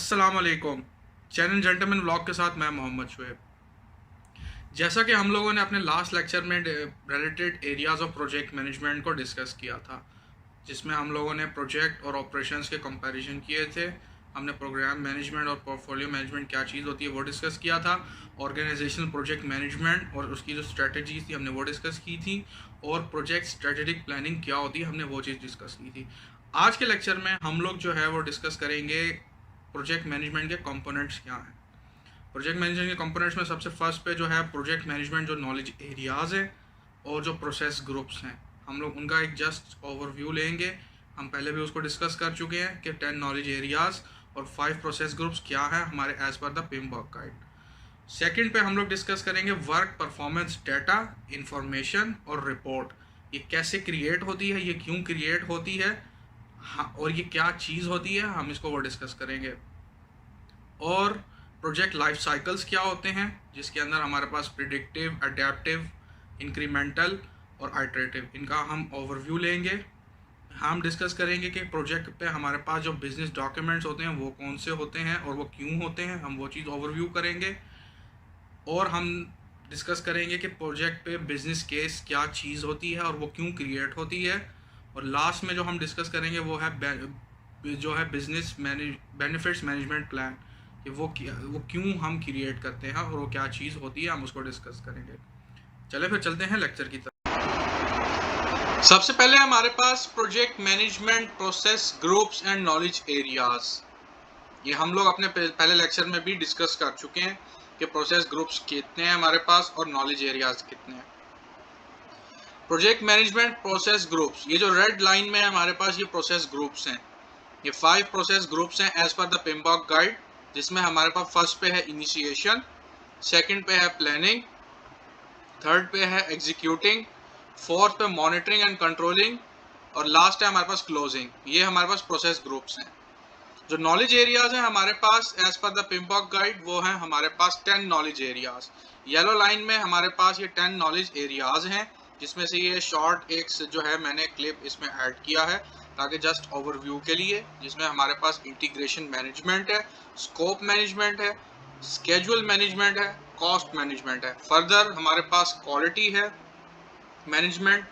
अस्सलाम वालेकुम। Channel gentleman vlog के साथ मैं मोहम्मद शुएब। जैसा कि हम लोगों ने अपने लास्ट लेक्चर में related areas of project management को डिस्कस किया था, जिसमें हम लोगों ने प्रोजेक्ट और ऑपरेशंस के कंपैरिजन किए थे। हमने प्रोग्राम मैनेजमेंट और पोर्टफोलियो मैनेजमेंट क्या चीज़ होती है वो डिस्कस किया था। ऑर्गेनाइजेशनल प्रोजेक्ट मैनेजमेंट और उसकी जो स्ट्रेटजीज थी हमने वो डिस्कस की थी, और प्रोजेक्ट स्ट्रेटेजिक प्लानिंग क्या होती है हमने वो चीज़ डिस्कस की थी। आज के लेक्चर में हम लोग जो है वो डिस्कस करेंगे प्रोजेक्ट मैनेजमेंट के कंपोनेंट्स क्या हैं। प्रोजेक्ट मैनेजमेंट के कंपोनेंट्स में सबसे फर्स्ट पे जो है प्रोजेक्ट मैनेजमेंट जो नॉलेज एरियाज है और जो प्रोसेस ग्रुप्स हैं, हम लोग उनका एक जस्ट ओवरव्यू लेंगे। हम पहले भी उसको डिस्कस कर चुके हैं कि 10 नॉलेज एरियाज और 5 प्रोसेस ग्रुप्स क्या है हमारे as per the पिमबर्ग guide. Second पे हम लोग डिस्कस करेंगे वर्क परफॉर्मेंस डेटा, इंफॉर्मेशन और रिपोर्ट। ये कैसे क्रिएट होती है, ये क्यों क्रिएट होती है, हाँ, और ये क्या चीज़ होती है, हम इसको वो डिस्कस करेंगे। और प्रोजेक्ट लाइफ साइकिल्स क्या होते हैं, जिसके अंदर हमारे पास प्रिडिक्टिव, अडेप्टिव, इंक्रीमेंटल और आइटरेटिव, इनका हम ओवरव्यू लेंगे। हम डिस्कस करेंगे कि प्रोजेक्ट पे हमारे पास जो बिजनेस डॉक्यूमेंट्स होते हैं वो कौन से होते हैं और वो क्यों होते हैं, हम वो चीज़ ओवरव्यू करेंगे। और हम डिस्कस करेंगे कि प्रोजेक्ट पे बिजनेस केस क्या चीज़ होती है और वो क्यों क्रिएट होती है। और लास्ट में जो हम डिस्कस करेंगे वो है जो है बिजनेस बेनिफिट्स मैनेजमेंट प्लान, कि वो क्यों हम क्रिएट करते हैं और वो क्या चीज़ होती है, हम उसको डिस्कस करेंगे। चले फिर चलते हैं लेक्चर की तरफ। सबसे पहले हमारे पास project management process groups and knowledge areas. ये हम लोग अपने पहले लेक्चर में भी डिस्कस कर चुके हैं कि प्रोसेस ग्रुप्स कितने हैं हमारे पास और नॉलेज एरियाज कितने हैं। प्रोजेक्ट मैनेजमेंट प्रोसेस ग्रुप्स, ये जो रेड लाइन में है हमारे पास, ये प्रोसेस ग्रुप्स हैं। ये 5 प्रोसेस ग्रुप्स हैं एज पर द पिमबर्ग गाइड, जिसमें हमारे पास फर्स्ट पे है इनिशिएशन, सेकंड पे है प्लानिंग, थर्ड पे है एग्जीक्यूटिंग, फोर्थ पे मॉनिटरिंग एंड कंट्रोलिंग, और लास्ट है हमारे पास क्लोजिंग। ये हमारे पास प्रोसेस ग्रुप्स हैं। जो नॉलेज एरियाज हैं हमारे पास एज पर द पिमबर्ग गाइड, वो हैं हमारे पास 10 नॉलेज एरियाज। येलो लाइन में हमारे पास ये 10 नॉलेज एरियाज हैं, जिसमें से ये शॉर्ट एक जो है मैंने क्लिप इसमें ऐड किया है ताकि जस्ट ओवरव्यू के लिए, जिसमें हमारे पास इंटीग्रेशन मैनेजमेंट है, स्कोप मैनेजमेंट है, स्केड्यूल मैनेजमेंट है, कॉस्ट मैनेजमेंट है। फर्दर हमारे पास क्वालिटी है मैनेजमेंट,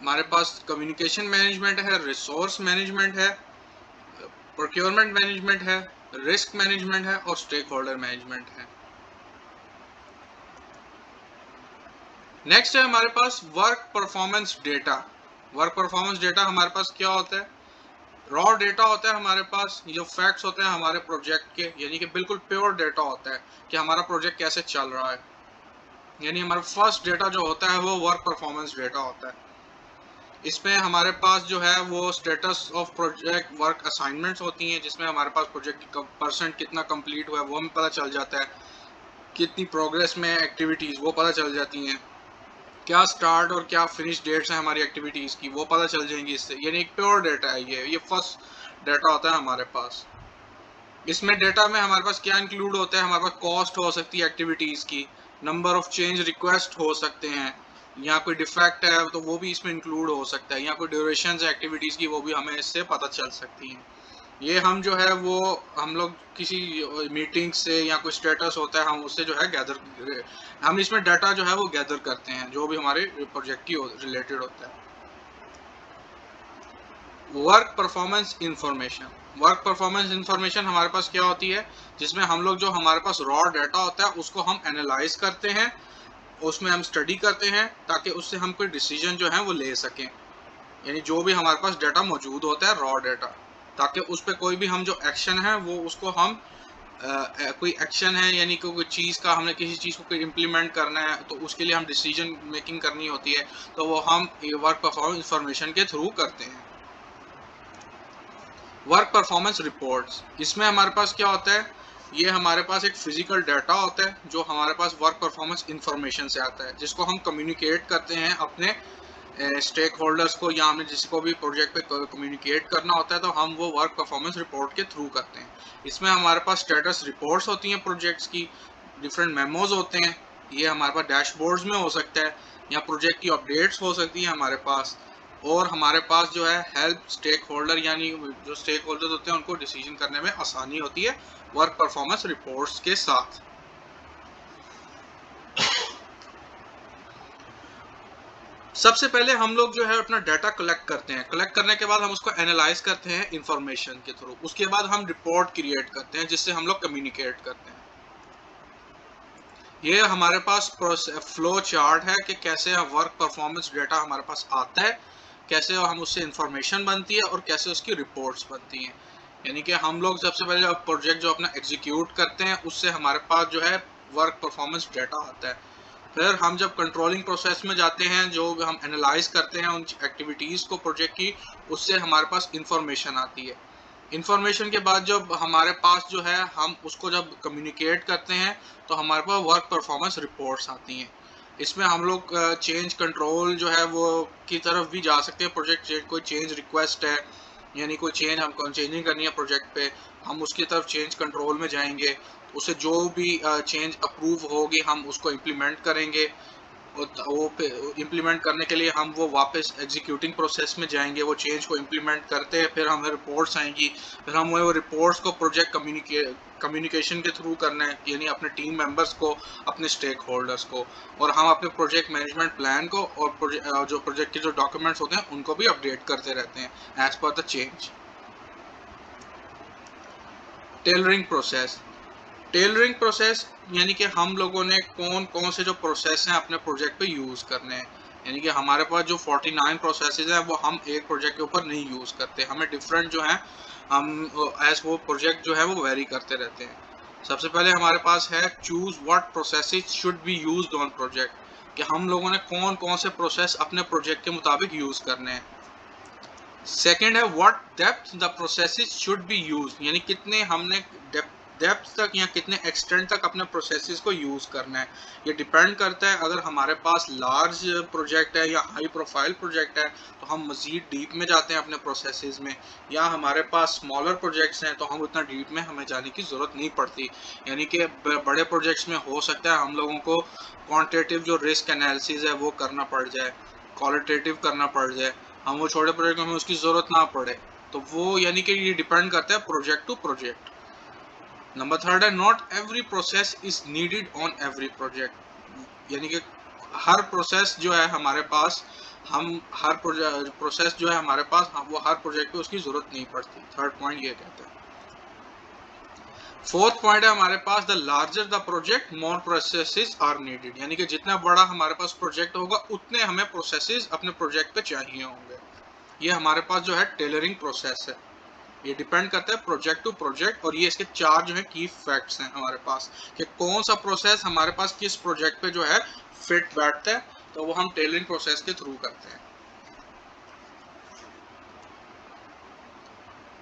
हमारे पास कम्युनिकेशन मैनेजमेंट है, रिसोर्स मैनेजमेंट है, प्रोक्योरमेंट मैनेजमेंट है, रिस्क मैनेजमेंट है और स्टेक होल्डर मैनेजमेंट है। नेक्स्ट है हमारे पास work performance data. Work performance data हमारे पास क्या होता है? रॉ डेटा होता है हमारे पास, जो फैक्ट्स होते हैं हमारे प्रोजेक्ट के, यानी कि बिल्कुल प्योर डेटा होता है कि हमारा प्रोजेक्ट कैसे चल रहा है। यानी हमारा फर्स्ट डेटा जो होता है वो वर्क परफॉर्मेंस डेटा होता है। इसमें हमारे पास जो है वो status of project work assignments होती हैं, जिसमें हमारे पास प्रोजेक्ट की परसेंट कितना कंप्लीट हुआ है वो हमें पता चल जाता है, कितनी प्रोग्रेस में एक्टिविटीज़ वो पता चल जाती हैं, क्या स्टार्ट और क्या फिनिश डेट्स हैं हमारी एक्टिविटीज़ की वो पता चल जाएंगी इससे। यानी एक प्योर डेटा है ये फर्स्ट डेटा होता है हमारे पास। इसमें डेटा में हमारे पास क्या इंक्लूड होता है? हमारे पास कॉस्ट हो सकती है एक्टिविटीज़ की, नंबर ऑफ चेंज रिक्वेस्ट हो सकते हैं, या कोई डिफेक्ट है तो वो भी इसमें इंक्लूड हो सकता है, या कोई ड्यूरेशन है एक्टिविटीज़ की वो भी हमें इससे पता चल सकती हैं। ये हम जो है वो हम लोग किसी मीटिंग से या कोई स्टेटस होता है हम उससे जो है गैदर, हम इसमें डाटा जो है वो गैदर करते हैं जो भी हमारे प्रोजेक्ट की रिलेटेड होता है। Work performance information. Work performance information हमारे पास क्या होती है? जिसमें हम लोग जो हमारे पास रॉ डाटा होता है उसको हम एनालाइज करते हैं, उसमें हम स्टडी करते हैं ताकि उससे हम कोई डिसीजन जो है वो ले सकें। यानी जो भी हमारे पास डाटा मौजूद होता है रॉ डाटा, ताकि उस पर कोई भी हम जो एक्शन है वो उसको हम कोई एक्शन है यानी कि कोई चीज़ का हमने किसी चीज़ को इम्प्लीमेंट करना है तो उसके लिए हम डिसीजन मेकिंग करनी होती है, तो वो हम वर्क परफॉर्मेंस इंफॉर्मेशन के थ्रू करते हैं। वर्क परफॉर्मेंस रिपोर्ट्स, इसमें हमारे पास क्या होता है? ये हमारे पास एक फिजिकल डाटा होता है जो हमारे पास वर्क परफॉर्मेंस इंफॉर्मेशन से आता है, जिसको हम कम्युनिकेट करते हैं अपने स्टेक होल्डर्स को, या हमें जिसको भी प्रोजेक्ट पे कम्युनिकेट करना होता है तो हम वो वर्क परफॉर्मेंस रिपोर्ट के थ्रू करते हैं। इसमें हमारे पास स्टेटस रिपोर्ट्स होती हैं प्रोजेक्ट्स की, डिफरेंट मेमोज होते हैं, ये हमारे पास डैशबोर्ड्स में हो सकता है, या प्रोजेक्ट की अपडेट्स हो सकती हैं हमारे पास, और हमारे पास जो है हेल्प स्टेक होल्डर, यानी जो स्टेक होल्डर होते हैं उनको डिसीजन करने में आसानी होती है वर्क परफॉर्मेंस रिपोर्ट्स के साथ। सबसे पहले हम लोग जो है अपना डाटा कलेक्ट करते हैं, कलेक्ट करने के बाद हम उसको एनालाइज करते हैं इंफॉर्मेशन के थ्रू, उसके बाद हम रिपोर्ट क्रिएट करते हैं जिससे हम लोग कम्युनिकेट करते हैं। ये हमारे पास फ्लो चार्ट है कि कैसे वर्क परफॉर्मेंस डेटा हमारे पास आता है, कैसे हम उससे इंफॉर्मेशन बनती है और कैसे उसकी रिपोर्ट्स बनती हैं। यानी कि हम लोग सबसे पहले प्रोजेक्ट जो अपना एग्जीक्यूट करते हैं उससे हमारे पास जो है वर्क परफॉर्मेंस डेटा आता है। फिर हम जब कंट्रोलिंग प्रोसेस में जाते हैं, जो हम एनालाइज करते हैं उन एक्टिविटीज़ को प्रोजेक्ट की, उससे हमारे पास इंफॉर्मेशन आती है। इंफॉर्मेशन के बाद जब हमारे पास जो है हम उसको जब कम्युनिकेट करते हैं तो हमारे पास वर्क परफॉर्मेंस रिपोर्ट्स आती हैं। इसमें हम लोग चेंज कंट्रोल जो है वो की तरफ भी जा सकते हैं। प्रोजेक्ट चेंज, कोई चेंज रिक्वेस्ट है, यानी कोई चेंज हमको चेंजिंग करनी है प्रोजेक्ट पे, हम उसकी तरफ चेंज कंट्रोल में जाएंगे, उसे जो भी चेंज अप्रूव होगी हम उसको इम्प्लीमेंट करेंगे। वो इम्प्लीमेंट करने के लिए हम वो वापस एग्जीक्यूटिंग प्रोसेस में जाएंगे, वो चेंज को इम्प्लीमेंट करते हैं, फिर हमें रिपोर्ट्स आएंगी, फिर हम वो रिपोर्ट्स को प्रोजेक्ट कम्युनिकेशन के थ्रू करना है, यानी अपने टीम मेंबर्स को, अपने स्टेक होल्डर्स को, और हम अपने प्रोजेक्ट मैनेजमेंट प्लान को और जो प्रोजेक्ट के जो डॉक्यूमेंट्स होते हैं उनको भी अपडेट करते रहते हैं as per the change. Tailoring process, tailoring process यानी कि हम लोगों ने कौन कौन से जो प्रोसेस हैं अपने प्रोजेक्ट पे यूज़ करने हैं। यानी कि हमारे पास जो 49 प्रोसेसेस हैं वो हम एक प्रोजेक्ट के ऊपर नहीं यूज़ करते, हमें डिफरेंट जो है हम एज वो प्रोजेक्ट जो है वो वेरी करते रहते हैं। सबसे पहले हमारे पास है choose what processes should be used on project, कि हम लोगों ने कौन कौन से प्रोसेस अपने प्रोजेक्ट के मुताबिक यूज़ करने हैं। सेकेंड है what depth the processes should be use, यानी कितने हमने डेप्थ तक या कितने एक्सटेंट तक अपने प्रोसेसेस को यूज़ करना है। ये डिपेंड करता है, अगर हमारे पास लार्ज प्रोजेक्ट है या हाई प्रोफाइल प्रोजेक्ट है तो हम मज़ीद डीप में जाते हैं अपने प्रोसेसेस में, या हमारे पास स्मॉलर प्रोजेक्ट्स हैं तो हम उतना डीप में हमें जाने की ज़रूरत नहीं पड़ती। यानी कि बड़े प्रोजेक्ट्स में हो सकता है हम लोगों को क्वांटिटेटिव जो रिस्क एनालिसिस है वो करना पड़ जाए, क्वालिटेटिव करना पड़ जाए, हम वो छोटे प्रोजेक्ट में हमें उसकी ज़रूरत ना पड़े। तो वो यानी कि ये डिपेंड करता है project to project. Number third है not every process is needed on every project, यानी कि हर प्रोसेस जो है हमारे पास, हम हर प्रोसेस जो है हमारे पास हम वो हर प्रोजेक्ट पे उसकी ज़रूरत नहीं पड़ती। थर्ड पॉइंट ये कहता है। फोर्थ पॉइंट है हमारे पास the larger the project more processes are needed, यानी कि जितना बड़ा हमारे पास प्रोजेक्ट होगा उतने हमें प्रोसेसेस अपने प्रोजेक्ट पे चाहिए होंगे। ये हमारे पास जो है टेलरिंग प्रोसेस है। ये डिपेंड करता है प्रोजेक्ट टू प्रोजेक्ट, और ये इसके चार जो है की फैक्ट्स हैं हमारे पास कि कौन सा प्रोसेस हमारे पास किस प्रोजेक्ट पे जो है फिट बैठता है, तो वो हम टेलरिंग प्रोसेस के थ्रू करते हैं।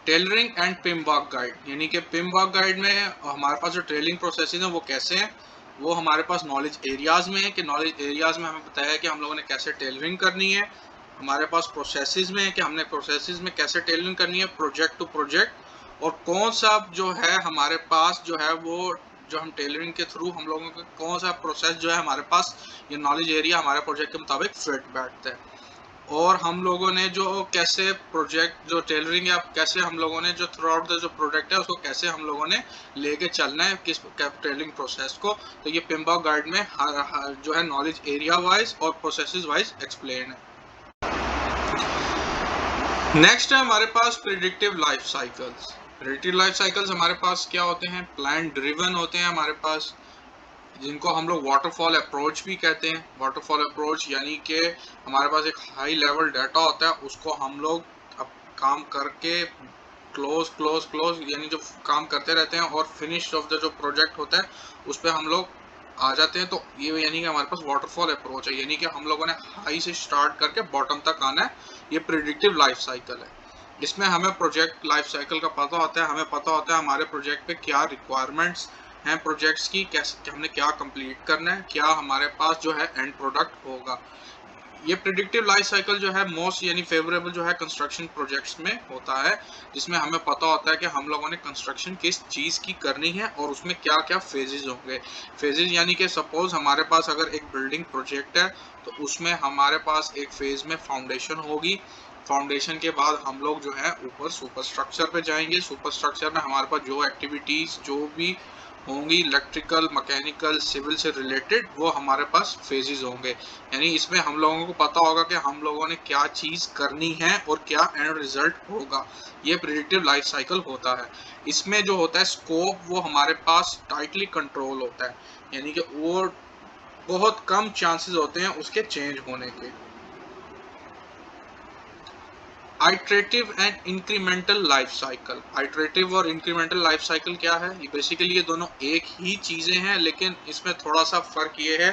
टेलरिंग एंड पिमबॉक गाइड, यानी कि पिमबॉक गाइड में हमारे पास जो टेलरिंग प्रोसेसेस हैं वो कैसे हैं, वो हमारे पास नॉलेज एरियाज में है कि नॉलेज एरियाज में हमें बताया है कि हम लोगों ने कैसे टेलरिंग करनी है। हमारे पास प्रोसेसेस में है कि हमने प्रोसेसेस में कैसे टेलरिंग करनी है प्रोजेक्ट टू प्रोजेक्ट, और कौन सा जो है हमारे पास जो है वो जो हम टेलरिंग के थ्रू हम लोगों को कौन सा प्रोसेस जो है हमारे पास ये नॉलेज एरिया हमारे प्रोजेक्ट के मुताबिक फिट बैठता है। और हम लोगों ने जो कैसे प्रोजेक्ट जो टेलरिंग या कैसे हम लोगों ने जो थ्रू आउट द जो प्रोजेक्ट है उसको कैसे हम लोगों ने लेके चलना है किस टेलरिंग प्रोसेस को, तो ये पिम्बॉक गाइड में हर जो है नॉलेज एरिया वाइज और प्रोसेसेस वाइज एक्सप्लेन है। नेक्स्ट है हमारे पास predictive life cycles. Predictive life cycles हमारे पास क्या होते हैं, प्लान ड्रिवन होते हैं हमारे पास, जिनको हम लोग वाटरफॉल अप्रोच भी कहते हैं। वाटरफॉल अप्रोच यानी कि हमारे पास एक हाई लेवल डाटा होता है, उसको हम लोग अब काम करके क्लोज क्लोज क्लोज यानी जो काम करते रहते हैं और फिनिश ऑफ द जो प्रोजेक्ट होता है उस पर हम लोग आ जाते हैं। तो ये यानी कि हमारे पास वाटरफॉल अप्रोच है, यानी कि हम लोगों ने हाई से स्टार्ट करके बॉटम तक आना है। ये प्रिडिक्टिव लाइफ साइकिल है। इसमें हमें प्रोजेक्ट लाइफ साइकिल का पता होता है, हमें पता होता है हमारे प्रोजेक्ट पे क्या रिक्वायरमेंट्स हैं प्रोजेक्ट्स की, कैसे हमने क्या कंप्लीट करना है, क्या हमारे पास जो है एंड प्रोडक्ट होगा। ये प्रिडिक्टिव लाइफ साइकिल जो है मोस्ट यानी फेवरेबल जो है कंस्ट्रक्शन प्रोजेक्ट्स में होता है, जिसमें हमें पता होता है कि हम लोगों ने कंस्ट्रक्शन किस चीज़ की करनी है और उसमें क्या क्या फेजेस होंगे। फेजेस यानी कि सपोज हमारे पास अगर एक बिल्डिंग प्रोजेक्ट है तो उसमें हमारे पास एक फेज में फाउंडेशन होगी। फाउंडेशन के बाद हम लोग जो है ऊपर सुपर स्ट्रक्चर पे जाएंगे। सुपर स्ट्रक्चर में हमारे पास जो एक्टिविटीज़ जो भी होंगी इलेक्ट्रिकल, मैकेनिकल, सिविल से रिलेटेड, वो हमारे पास फेजेस होंगे। यानी इसमें हम लोगों को पता होगा कि हम लोगों ने क्या चीज़ करनी है और क्या एंड रिजल्ट होगा। ये प्रिडिक्टिव लाइफ साइकिल होता है। इसमें जो होता है स्कोप वो हमारे पास टाइटली कंट्रोल होता है, यानी कि वो बहुत कम चांसेस होते हैं उसके चेंज होने के। Iterative and incremental life cycle. Iterative और इंक्रीमेंटल लाइफ साइकिल क्या है? ये बेसिकली ये दोनों एक ही चीज़ें हैं, लेकिन इसमें थोड़ा सा फ़र्क ये है,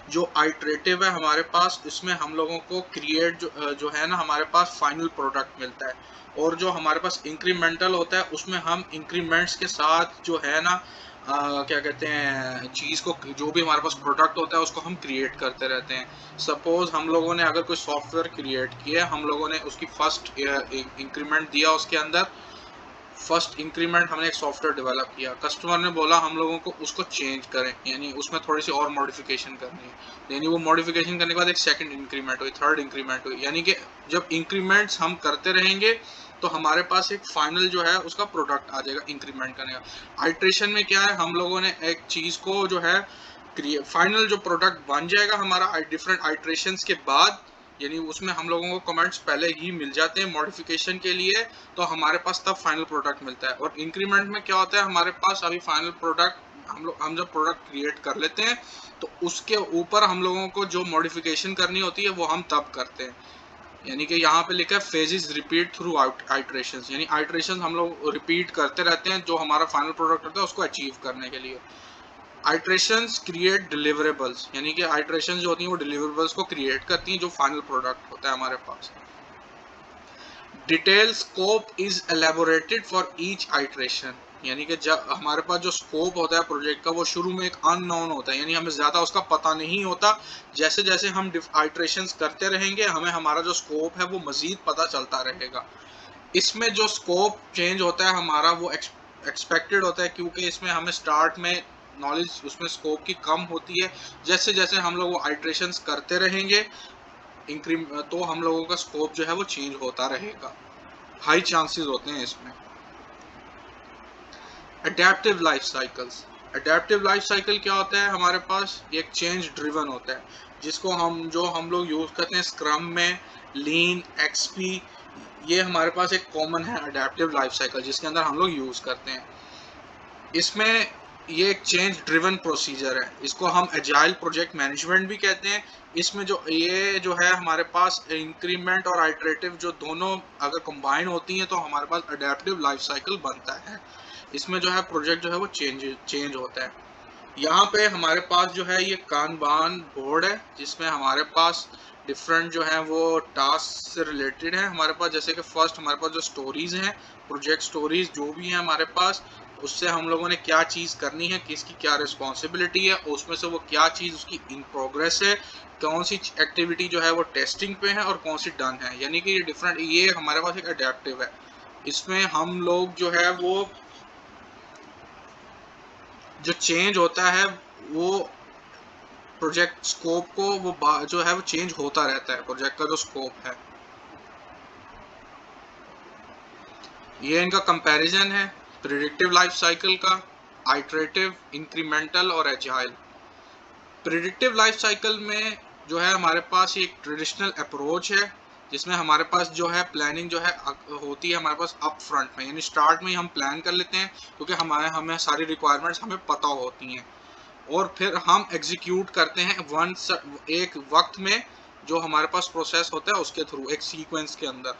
जो आइट्रेटिव है हमारे पास इसमें हम लोगों को क्रिएट जो है ना हमारे पास फाइनल प्रोडक्ट मिलता है, और जो हमारे पास इंक्रीमेंटल होता है उसमें हम इंक्रीमेंट्स के साथ जो है ना क्या कहते हैं चीज़ को, जो भी हमारे पास प्रोडक्ट होता है उसको हम क्रिएट करते रहते हैं। सपोज हम लोगों ने अगर कोई सॉफ्टवेयर क्रिएट किया, हम लोगों ने उसकी फर्स्ट इंक्रीमेंट दिया, उसके अंदर फर्स्ट इंक्रीमेंट हमने एक सॉफ्टवेयर डेवलप किया, कस्टमर ने बोला हम लोगों को उसको चेंज करें, यानी उसमें थोड़ी सी और मॉडिफिकेशन करनी है, यानी वो मॉडिफिकेशन करने के बाद एक सेकंड इंक्रीमेंट हुई, थर्ड इंक्रीमेंट हुई, यानी कि जब इंक्रीमेंट्स हम करते रहेंगे तो हमारे पास एक फाइनल जो है उसका प्रोडक्ट आ जाएगा इंक्रीमेंट करने का। आइट्रेशन में क्या है, हम लोगों ने एक चीज़ को जो है फाइनल जो प्रोडक्ट बन जाएगा हमारा डिफरेंट आइट्रेशंस के बाद, यानी उसमें हम लोगों को कमेंट्स पहले ही मिल जाते हैं मॉडिफिकेशन के लिए, तो हमारे पास तब फाइनल प्रोडक्ट मिलता है। और इंक्रीमेंट में क्या होता है, हमारे पास अभी फाइनल प्रोडक्ट हम जब प्रोडक्ट क्रिएट कर लेते हैं तो उसके ऊपर हम लोगों को जो मॉडिफिकेशन करनी होती है वो हम तब करते हैं। यानी कि यहाँ पे लिखा है फेजेस रिपीट थ्रू आइट्रेशंस, यानी आइट्रेशंस हम लोग रिपीट करते रहते हैं जो हमारा फाइनल प्रोडक्ट होता है उसको अचीव करने के लिए। आइट्रेशंस क्रिएट डिलीवरेबल्स, यानी कि आइट्रेशंस जो होती हैं वो डिलीवरेबल्स को क्रिएट करती हैं जो फाइनल प्रोडक्ट होता है हमारे पास। Detail scope is elaborated for each iteration, यानी कि जब हमारे पास जो स्कोप होता है प्रोजेक्ट का वो शुरू में एक अननोन होता है, यानी हमें ज़्यादा उसका पता नहीं होता। जैसे जैसे हम आइट्रेशंस करते रहेंगे हमें हमारा जो स्कोप है वो मज़ीद पता चलता रहेगा। इसमें जो स्कोप चेंज होता है हमारा वो एक्सपेक्टेड होता है, क्योंकि इसमें हमें स्टार्ट में नॉलेज उसमें स्कोप की कम होती है। जैसे जैसे हम लोग वो आइट्रेशंस करते रहेंगे इंक्रीम तो हम लोगों का स्कोप जो है वो चेंज होता रहेगा, हाई चांसेस होते हैं इसमें। Adaptive life cycles. Adaptive life cycle क्या होता है हमारे पास, ये एक चेंज ड्रिवन होता है, जिसको हम लोग यूज़ करते हैं स्क्रम में, लीन, एक्सपी, ये हमारे पास एक कॉमन है अडेप्टिव लाइफ साइकिल जिसके अंदर हम लोग यूज़ करते हैं। इसमें ये एक चेंज ड्रिवन प्रोसीजर है, इसको हम एजाइल प्रोजेक्ट मैनेजमेंट भी कहते हैं। इसमें जो है हमारे पास इंक्रीमेंट और आइटरेटिव जो दोनों अगर कंबाइन होती हैं तो हमारे पास अडेप्टिव लाइफ साइकिल बनता है। इसमें जो है प्रोजेक्ट जो है वो चेंज होता है। यहाँ पे हमारे पास जो है ये कानबान बोर्ड है जिसमें हमारे पास डिफरेंट जो है वो टास्क से रिलेटेड है हमारे पास, जैसे कि फर्स्ट हमारे पास जो स्टोरीज हैं, प्रोजेक्ट स्टोरीज जो भी हैं हमारे पास, उससे हम लोगों ने क्या चीज़ करनी है, किसकी क्या रिस्पॉन्सिबिलिटी है, उसमें से वो क्या चीज़ उसकी इन प्रोग्रेस है, कौन सी एक्टिविटी जो है वो टेस्टिंग पे है और कौन सी डन है, यानी कि ये डिफरेंट, ये हमारे पास एक अडेप्टिव है। इसमें हम लोग जो है वो जो चेंज होता है वो प्रोजेक्ट स्कोप को वो जो है वो चेंज होता रहता है, प्रोजेक्ट का जो स्कोप है। ये इनका कंपैरिजन है प्रिडिक्टिव लाइफ साइकिल का, आइटरेटिव, इंक्रीमेंटल और एजाइल। प्रिडिक्टिव लाइफ साइकिल में जो है हमारे पास एक ट्रेडिशनल अप्रोच है जिसमें हमारे पास जो है प्लानिंग जो है होती है हमारे पास अप फ्रंट में, यानी स्टार्ट में ही हम प्लान कर लेते हैं क्योंकि हमें सारी रिक्वायरमेंट्स हमें पता होती हैं, और फिर हम एग्जीक्यूट करते हैं एक वक्त में जो हमारे पास प्रोसेस होता है उसके थ्रू एक सीक्वेंस के अंदर।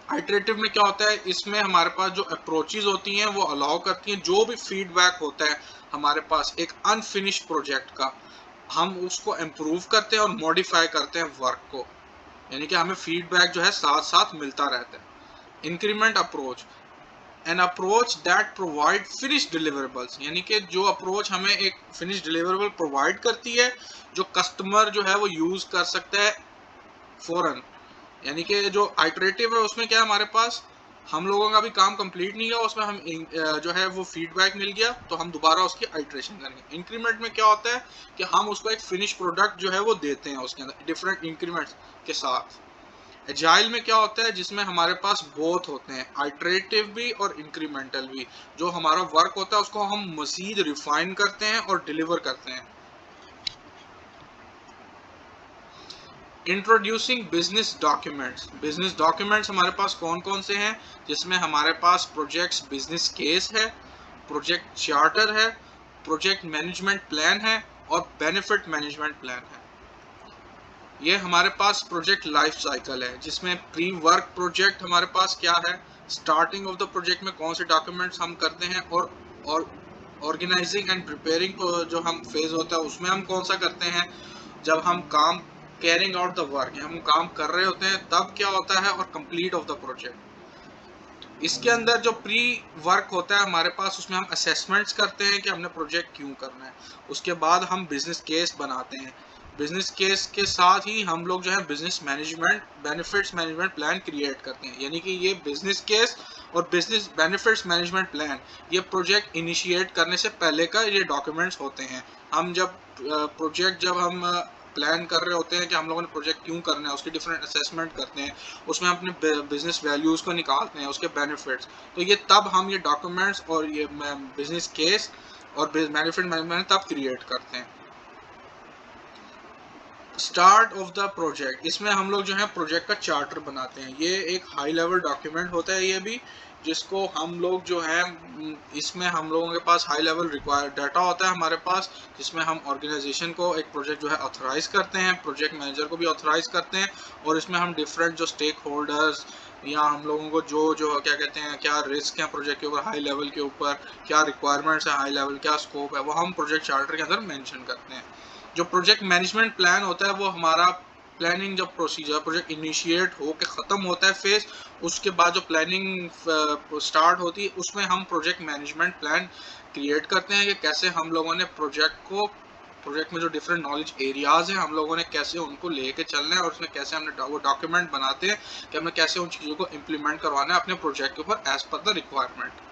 आइटरेटिव में क्या होता है, इसमें हमारे पास जो अप्रोचेज होती हैं वो अलाउ करती हैं जो भी फीडबैक होता है हमारे पास एक अनफिनिश प्रोजेक्ट का, हम उसको इम्प्रूव करते हैं और मॉडिफाई करते हैं वर्क को, यानी कि हमें फीडबैक जो है साथ साथ मिलता रहता है। Increment approach, an approach that provide finish deliverables, यानी कि जो अप्रोच हमें एक फिनिश डिलीवरेबल प्रोवाइड करती है जो कस्टमर जो है वो यूज़ कर सकता है फ़ौरन। यानी कि जो आइटरेटिव है उसमें क्या है, हमारे पास हम लोगों का भी काम कंप्लीट नहीं हुआ, उसमें हम जो है वो फीडबैक मिल गया तो हम दोबारा उसकी आइटरेशन करेंगे। इंक्रीमेंट में क्या होता है कि हम उसको एक फिनिश प्रोडक्ट जो है वो देते हैं उसके अंदर डिफरेंट इंक्रीमेंट्स के साथ। एजाइल में क्या होता है, जिसमें हमारे पास बोथ होते हैं, आइटरेटिव भी और इंक्रीमेंटल भी। जो हमारा वर्क होता है उसको हम मजीद रिफाइन करते हैं और डिलीवर करते हैं। इंट्रोड्यूसिंग बिजनेस डॉक्यूमेंट्स हमारे पास कौन कौन से हैं, जिसमें हमारे पास प्रोजेक्ट्स बिजनेस केस है, प्रोजेक्ट चार्टर है, प्रोजेक्ट मैनेजमेंट प्लान है और बेनिफिट मैनेजमेंट प्लान है। ये हमारे पास प्रोजेक्ट लाइफ साइकिल है, जिसमें प्री वर्क प्रोजेक्ट हमारे पास क्या है, स्टार्टिंग ऑफ द प्रोजेक्ट में कौन से डॉक्यूमेंट्स हम करते हैं, और ऑर्गेनाइजिंग एंड प्रिपेयरिंग जो हम फेज होता है उसमें हम कौन सा करते हैं, जब हम काम कैरिंग आउट द वर्क, हम काम कर रहे होते हैं तब क्या होता है, और कंप्लीट ऑफ द प्रोजेक्ट। इसके अंदर जो प्री वर्क होता है हमारे पास, उसमें हम असेसमेंट्स करते हैं कि हमने प्रोजेक्ट क्यों करना है। उसके बाद हम बिजनेस केस बनाते हैं। बिजनेस केस के साथ ही हम लोग जो है business management benefits management plan create करते हैं। यानी कि ये बिजनेस केस और बिजनेस बेनिफिट्स मैनेजमेंट प्लान, ये प्रोजेक्ट इनिशिएट करने से पहले का ये डॉक्यूमेंट्स होते हैं। हम जब प्रोजेक्ट जब हम प्लान कर रहे होते हैं कि हम लोगों ने प्रोजेक्ट क्यों करना है, उसकी डिफरेंट असेसमेंट करते हैं, उसमें अपने बिजनेस वैल्यूज़ को निकालते हैं, उसके बेनिफिट्स, तो ये तब हम ये डॉक्यूमेंट्स और ये बिजनेस केस और बेनिफिट मैनेजमेंट तब क्रिएट करते हैं। स्टार्ट ऑफ द प्रोजेक्ट, इसमें हम लोग जो है प्रोजेक्ट का चार्टर बनाते हैं। ये एक हाई लेवल डॉक्यूमेंट होता है ये भी, जिसको हम लोग जो है इसमें हम लोगों के पास हाई लेवल रिक्वायर डाटा होता है हमारे पास, जिसमें हम ऑर्गेनाइजेशन को एक प्रोजेक्ट जो है ऑथराइज करते हैं, प्रोजेक्ट मैनेजर को भी ऑथराइज करते हैं, और इसमें हम डिफरेंट जो स्टेक होल्डर्स या हम लोगों को जो क्या कहते हैं, क्या रिस्क है प्रोजेक्ट के ऊपर हाई लेवल के ऊपर, क्या रिक्वायरमेंट्स है हाई लेवल, क्या स्कोप है, वो हम प्रोजेक्ट चार्टर के अंदर मेंशन करते हैं। जो प्रोजेक्ट मैनेजमेंट प्लान होता है वो हमारा प्लानिंग जब प्रोसीजर प्रोजेक्ट इनिशिएट हो के ख़त्म होता है फेज, उसके बाद जो प्लानिंग स्टार्ट होती है उसमें हम प्रोजेक्ट मैनेजमेंट प्लान क्रिएट करते हैं कि कैसे हम लोगों ने प्रोजेक्ट में जो डिफरेंट नॉलेज एरियाज़ हैं हम लोगों ने कैसे उनको लेके चलना है, और उसमें कैसे हमने वो डॉक्यूमेंट बनाते हैं कि हमें कैसे उन चीज़ों को इम्प्लीमेंट करवाना है अपने प्रोजेक्ट के ऊपर एज पर द रिक्वायरमेंट।